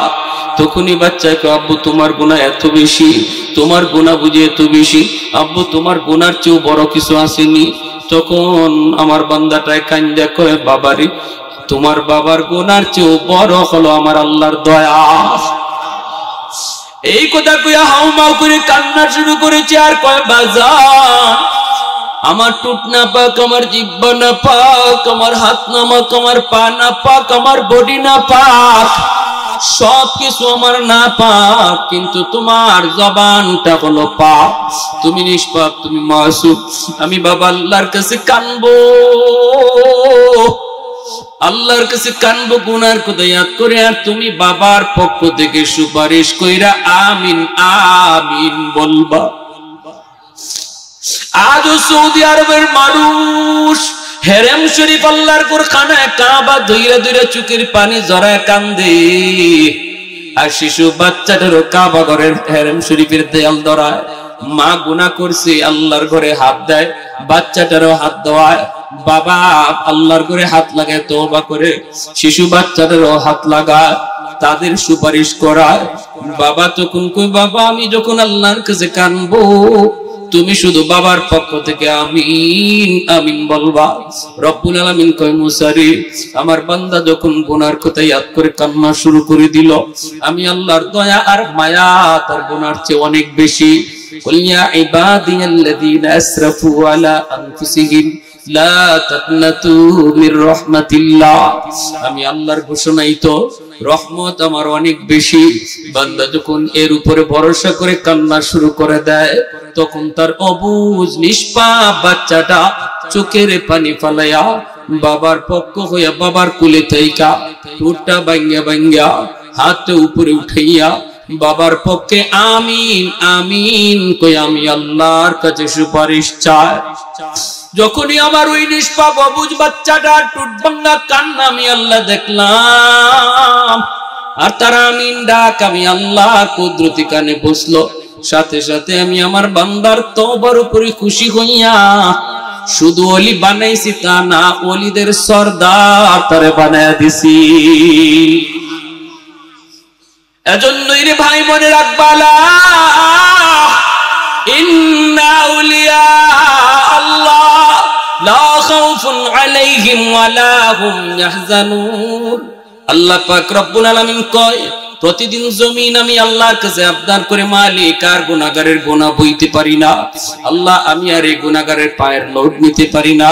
তখনই বাচ্চাকে আব্বু তোমার গুনাহ এত বেশি তোমার গুনাহ বুঝি এত বেশি আব্বু তোমার গুনার চেয়ে বড় কিছু আসেনি তখন আমার বান্দাটায় কান্দে কয় বাবারে তোমার বাবার গুনার চেয়ে বড় হলো আমার আল্লাহর দয়া এই কথা কইয়া হাউমাউ করে কান্না শুরু করেছে আর কয় বাজান আমার টুট না পাক আমার জিহ্বা না পাক আমার হাত না পাক আমার পা না পাক আমার বডি না পাক সব কিছু আমার না পাক কিন্তু তোমার জবানটা হলো পাক তুমি নিষ্পাক তুমি মাসুম আমি বাবা আল্লাহর কাছে কানবো আল্লাহর কাছে কানবো গুনার কথা ইয়াদ করে আর তুমি বাবার পক্ষ থেকে সুপারিশ কইরা আমিন আমিন বলবা आज सऊदी अरबेर मानुष हेरेम शरीफ अल्लाहर कुरखानाय काबा धइरा धइरा चुकेर पानी जराय कांदे আর শিশু বাচ্চাটারও কাবা ঘরের হেরেম শরীফের দেয়াল ধরায় মা গুনাহ করছে আল্লাহর ঘরে হাত দেয় বাচ্চাটারও হাত দেওয়ায় বাবা আল্লাহর ঘরে হাত লাগায় তওবা করে শিশু বাচ্চাটারও হাত লাগায় তাদের সুপারিশ করায় বাবা তখন কই বাবা আমি যখন আল্লাহর কাছে কানবো তুমি শুধু বাবার পক্ষ থেকে আমিন আমিন বলবা রব্বুল আলামিন কয় মুসা রে আমার বান্দা যখন গুনার কথা ইয়াদ করে কান্না শুরু করে দিল আমি আল্লাহর দয়া আর মায়া তার গুনার চেয়ে অনেক বেশি কুল ইয়া ইবাদিয়াল্লাযীনা আসরাফু আলা আনফুসিহিম লা তাকনাতু মির রাহমাতিল্লাহ আমি আল্লাহর ঘোষণাই তো রহমত আমার অনেক বেশি বান্দা যখন এর উপরে ভরসা করে কান্না শুরু করে দেয় তখন তার অবুঝ নিষ্পাপ বাচ্চাটা চোখের পানি ফালায়া বাবার পক্ষ হইয়া বাবার কোলে থাইকা ঠোঁটটা ভাঙ্গা ভাঙ্গা হাত উপরে উঠাইয়া বাবার পক্ষে আমিন আমিন কই আমি আল্লাহর কাছে সুপারিশ চাই যখনই আমার ওই নিষ্পাপ অবুঝ বাচ্চাটা ঠোঁট ভাঙ্গা কান্না আমি আল্লাহ দেখলাম আর তার আমিন ডাক আমি আল্লাহর কুদরতি কানে বসলো সাথে সাথে আমি আমার বান্দার তওবার উপরে খুশি হইয়া শুধু ওলি বানাইছি তা না ওলিদের সরদার তারে বানায়া দিছি এজন্যই রে ভাই মনে রাখবালা ইন্না আউলিয়া আল্লাহ লা খাউফুন আলাইহিম ওয়া লা হুম ইয়াহজানুন আল্লাহ পাক রব্বুল আলামিন কয় প্রতিদিন জমিন আমি আল্লাহর কাছে আবদার করে মালিক আর গুনাহগারের গুনাহ বইতে পারি না আল্লাহ আমি আর এই গুনাহগারের পায়ের লোড নিতে পারি না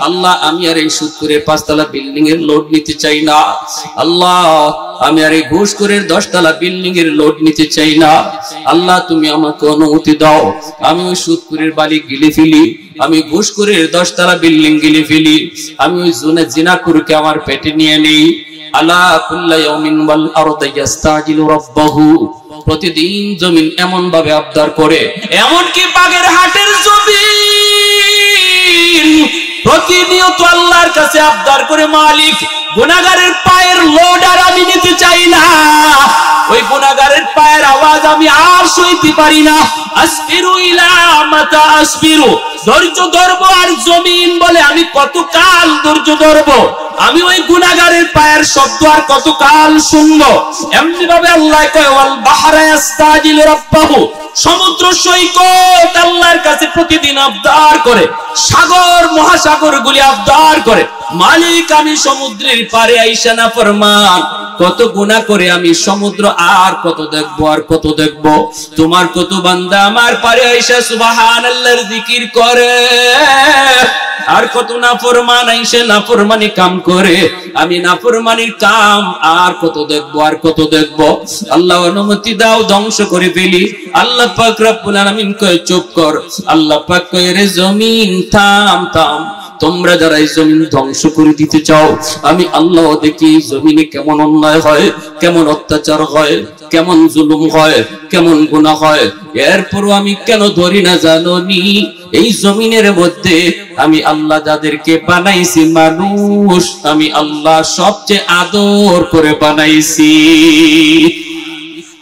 আল্লাহ আমি আর এই সুদখোরের 5 তলা বিল্ডিং এর লোড নিতে চাই না আল্লাহ আমি আর এই ঘুষখোরের 10 তলা বিল্ডিং এর লোড নিতে চাই না আল্লাহ তুমি আমাকে অনুমতি দাও আমি ওই সুদখোরের বালি গিলে ফেলি আমি ঘুষখোরের 10 তলা বিল্ডিং গিলে ফেলি আমি ওই জিনাখোরকে আমার পেটে নিয়ে নেই আলা কুল্লা ইয়াউমিন ওয়াল আরদু ইস্তাজিলু রাব্বাহু প্রতিদিন জমিন এমন ভাবে আবদার করে এমন কি বাগের হাটের জমিন প্রতিনিয়ত আল্লাহর কাছে আবদার করে মালিক গুনাহগারের পায়ের লোড আর আমি নিতে চাই না ওই গুনাহগারের পায়ের আওয়াজ আমি আর সইতে পারি না আসবিরু ইলা মাতা আসবিরু ধৈর্য ধরব আর জমিন বলে আমি কতকাল ধৈর্য ধরব আমি ওই গুনাহগারের পায়ের শব্দ আর কতকাল শুনবো এমনি ভাবে আল্লাহ কয় ওয়াল বাহরা ইস্তাজিলু রাব্বাহু সমুদ্র সৈকত আল্লাহর কাছে প্রতিদিন আবদার করে সাগর মহাসাগর গুলি আবদার করে মালিক আমি সমুদ্রের পারে আইসা না ফরমান কত গুনাহ করে আমি সমুদ্র আর কত দেখবো আর কত দেখবো তোমার কত বান্দা আমার পারে আইসা সুবহানাল্লাহর জিকির করে আর কত নাফরমান আইসা নাফরমানি কাম করে আমি নাফরমানির কাম আর কত দেখবো আর কত দেখবো আল্লাহ অনুমতি দাও ধ্বংস করে ফেলি আল্লাহ পাক রব্বুল আলামিন কয় চুপ কর আল্লাহ পাক কয় রে জমিন থাম থাম তোমরা যারা এই জমিন ধ্বংস করে দিতে চাও আমি আল্লাহ দেখি জমিনে কেমন অন্যায় হয় কেমন অত্যাচার হয় কেমন জুলুম হয় কেমন গুনাহ হয় এরপরও আমি কেন ধরি না জানোনি এই জমিনের মধ্যে আমি আল্লাহ যাদেরকে বানাইছি মানুষ আমি আল্লাহ সবচেয়ে আদর করে বানাইছি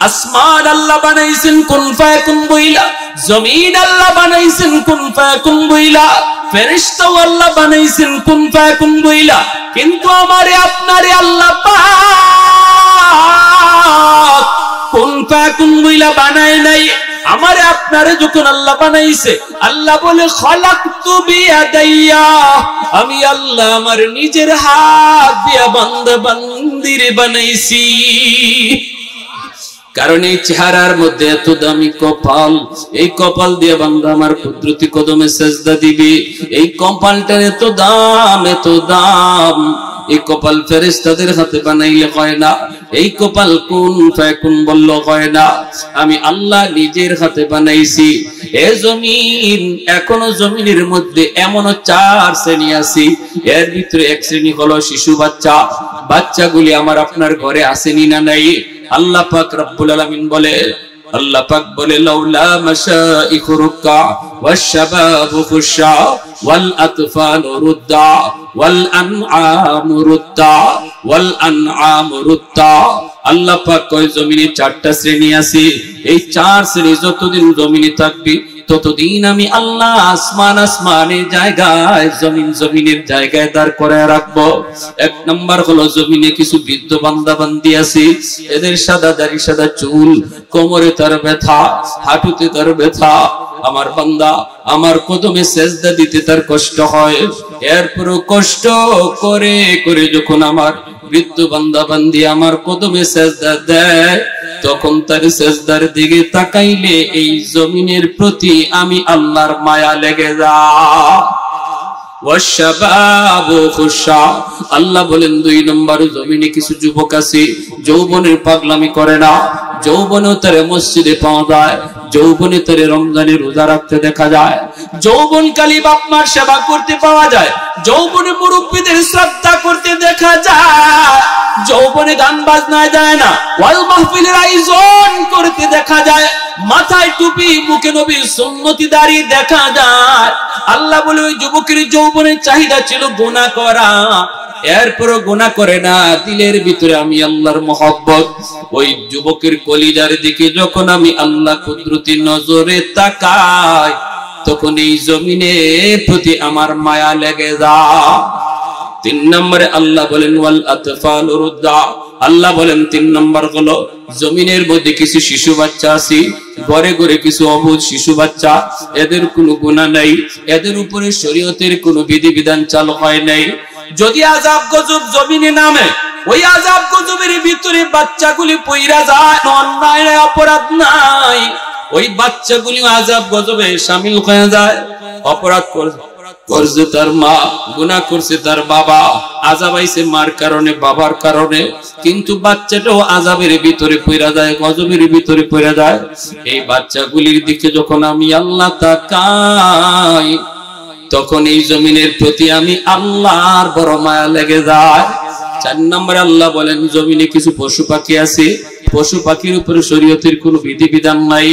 আসমান আল্লাহ বানাইছেন কুন ফায়াকুন বইলা জমিন আল্লাহ বানাইছেন কুন ফায়াকুন বইলা ফেরেশতা আল্লাহ বানাইছেন কুন ফায়াকুন বইলা কিন্তু আমারে আপনারে আল্লাহ পাক কুন ফায়াকুন বইলা বানায় নাই আমারে আপনারে যখন আল্লাহ বানাইছে আল্লাহ বলে খলাকতু বিয়াদাইয়া আমি আল্লাহ আমার নিজের হাত দিয়া বান্দা বান্দিরে বানাইছি কারণ এই চেহারার মধ্যে এত দামি কপাল এই কপাল দিয়ে বান্দা আমার কুদরতি কদমে সেজদা দিবে এই কপালটার এত দাম এই কপাল ফেরেশতাদের হাতে বানাইলে হয় না এই কপাল কুন ফায়াকুন বললে হয় না আমি আল্লাহ নিজের হাতে বানাইছি এ জমিন এখনো জমিনের মধ্যে এমন 4 শ্রেণী আছে এর ভিতরে এক শ্রেণী হলো শিশু বাচ্চাগুলি আমার আপনার ঘরে আসেনি না নাই আল্লাহ পাক রব্বুল আলামিন বলে আল্লাহ পাক বলে লাউলা মাশাইখু রুকা ওয়াশশাবাবু খুশা ওয়াল আতফালু রুদ্দা ওয়াল আনআমু রুদ্দা ওয়াল আনআমু রুদ্দা আল্লাহ পাক কয় জমিনে 4টা শ্রেণী আছে এই 4 শ্রেণী যতদিন জমিনে থাকবে ততদিন আমি আল্লাহ আসমানের জায়গায় জমিনের জায়গায় দাঁড় করায় রাখবো এক নাম্বার হলো জমিনে কিছু বৃদ্ধ বান্দা বান্দি আছে এদের সাদা দাড়ি সাদা চুল কোমরে তার ব্যথা হাঁটুতে তার ব্যথা আমার বান্দা আমার কদমে সেজদা দিতে তার কষ্ট হয় এরপরও কষ্ট করে করে যখন আমার বৃদ্ধ বান্দা বান্দি আমার কদমে সেজদা দেয় তখন তার সেজদার দিকে তাকাইলে এই জমিনের প্রতি আমি আল্লাহর মায়া লেগে যায় ওয়াশশাবাবু খুশা আল্লাহ বলেন 2 নম্বর জমিনে কিছু যুবক আছে যৌবনের পাগলামি করে না যৌবনেও তারে মসজিদে পাওয়া যায় যৌবনে তারে রমজানের রোজা রাখতে দেখা যায় যৌবনকালী বাপ মার সেবা করতে পাওয়া যায় যৌবনে মুরব্বিদের শ্রদ্ধা করতে দেখা যায় যৌবনে গান বাজনা যায় না ওয়াল মাহফিলের আয়োজন করতে দেখা যায় মাথায় টুপি মুখে নবীর সুন্নতি দাড়ি দেখা যায় আল্লাহ বলে ওই যুবকের যৌবনের চাহিদা ছিল গুনাহ করা এরপরও গুনাহ করে না দিলের ভিতরে আমি আল্লাহর মহব্বত ওই যুবকের কলিজার দিকে যখন আমি আল্লাহ কুদরতি নজরে তাকাই তখন এই জমিনের প্রতি আমার মায়া লেগে যায় 3 নম্বরে আল্লাহ বলেন ওয়াল আতফালু রুদ্দা আল্লাহ বলেন 3 নম্বর হলো জমিনের মধ্যে কিছু শিশু বাচ্চা আছে ঘরে ঘরে কিছু অবুঝ শিশু বাচ্চা এদের কোনো গুনাহ নাই এদের উপরে শরীয়তের কোনো বিধিবিধান চালু হয় নাই যদি আযাব গজব জমিনে নামে ওই আযাব গজবের ভিতরে বাচ্চাগুলি পইরা যায়, অন্যায় অপরাধ নাই, ওই বাচ্চাগুলি আযাব গজবে শামিল হয়ে যায়। অপরাধ করছে তার মা, গুনাহ করছে তার বাবা, আযাব আইছে মার কারণে বাবার কারণে, কিন্তু বাচ্চাটাও আযাবের ভিতরে পইরা যায়, গজবের ভিতরে পইরা যায়। এই বাচ্চাগুলির দিকে যখন আমি আল্লাহ তাকাই, তখন এই জমিনের প্রতি আমি আল্লাহর বড় মায়া লেগে যায়। 4 নম্বরে আল্লাহ বলেন জমিনে কিছু পশু পাখি আছে, পশু পাখির উপরে শরীয়তের কোনো বিধিবিধান নাই,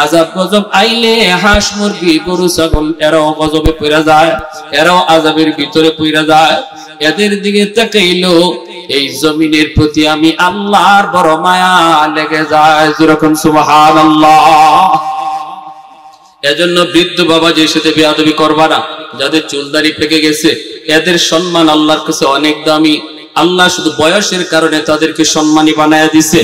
আযাব গজব আইলে হাঁস মুরগি গরু ছাগল এরাও গজবে পড়ে যায়, এরাও আযাবের ভিতরে পড়ে যায়। এদের দিকে তাকাইলো এই জমিনের প্রতি আমি আল্লাহর বড় মায়া লেগে যায়। যেরকম সুবহানাল্লাহ। এজন্য বৃদ্ধ বাবাজির সাথে বেয়াদবি করবা না। যাদের চুলদাড়ি পেকে গেছে এদের সম্মান আল্লাহর কাছে অনেক দামি। আল্লাহ শুধু বয়সের কারণে তাদেরকে সম্মানী বানায়া দিছে।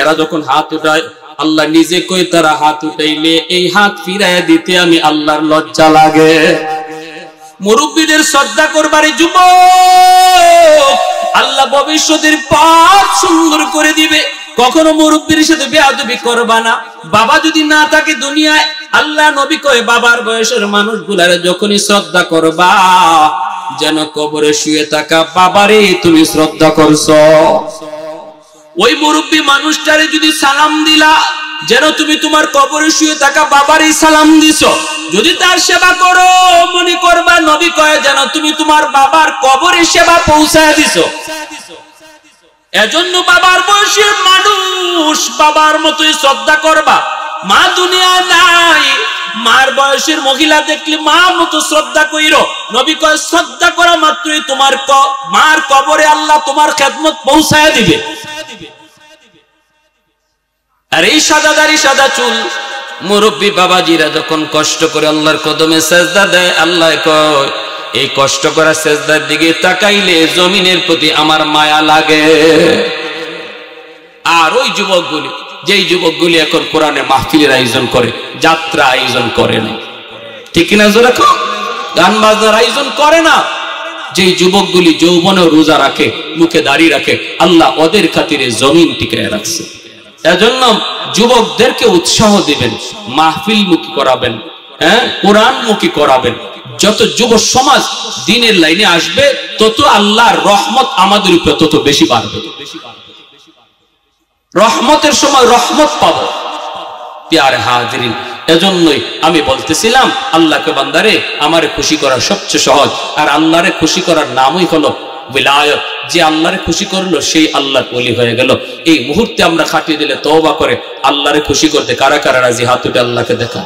এরা যখন হাত উঠায় আল্লাহ নিজে কই তারা হাত উঠাইলে এই হাত ফিরাইয়া দিতে আমি আল্লাহর লজ্জা লাগে। মুরব্বীদের শ্রদ্ধা করবারে যুবক আল্লাহ ভবিষ্যতের পথ সুন্দর করে দিবে। কখনো মুরব্বীর সাথে বেয়াদবি করবা না। বাবা যদি না থাকে দুনিয়ায়, আল্লাহ নবী কয় বাবার বয়সের মানুষগুলার যখনই শ্রদ্ধা করবা যেন কবরে শুয়ে থাকা বাবারে তুমি শ্রদ্ধা করছো। ওই মুরব্বী মানুষটারে যদি সালাম দিলা যেন তুমি তোমার কবরে শুয়ে থাকা বাবারই সালাম দিছো। যদি তার সেবা করো মনে করবা নবী কয় যেন তুমি তোমার বাবার কবরে সেবা পৌঁছায় দিছো। এজন্য বাবার বয়সের মানুষ বাবার মতোই শ্রদ্ধা করবা। মা দুনিয়া নাই, মার বয়সের মহিলা দেখলে মা মতো শ্রদ্ধা কইরো। নবী কয় শ্রদ্ধা করা মাত্রই তোমার মার কবরে আল্লাহ তোমার খেদমত পৌঁছায় দিবে। আর এই সাদা দাড়ি সাদা চুল মুরব্বী বাবাজিরা যখন কষ্ট করে আল্লাহর কদমে সেজদা দেয়, আল্লাহ কয় এই কষ্ট করা সেজদার দিকে তাকাইলে জমিনের প্রতি আমার মায়া লাগে। আর ওই যুবকগুলি, যেই যুবকগুলি এখন কোরআনে মাহফিলের আয়োজন করে, যাত্রা আয়োজন করে না, ঠিক না জোরে কও, গান বাজনার আয়োজন করে না, যেই যুবকগুলি যৌবনে রোজা রাখে, মুখে দাড়ি রাখে, আল্লাহ ওদের খাতিরে জমিন টিকায় রাখছে। এজন্য যুবকদেরকে উৎসাহ দিবেন, মাহফিল মুখী করাবেন, কোরআন মুখী করাবেন। যত যুব সমাজ দ্বীনের লাইনে আসবে তত আল্লাহর রহমত আমাদের উপরে তত বেশি বাড়বে। রহমতের সময় রহমত পাবো। প্যারে হাজিরিন, এজন্যই আমি বলতেছিলাম আল্লাহকে বান্দারে আমারে খুশি করা সবচেয়ে সহজ। আর আল্লাহরে খুশি করার নামই হলো বিলায়ত। যে আল্লাহরে খুশি করলো সেই আল্লাহর ওলি হয়ে গেল। এই মুহূর্তে আমরা খাটিয়ে দিলে তওবা করে আল্লাহরে খুশি করতে কারা কারা রাজি? হাত উঠে আল্লাহকে দেখা।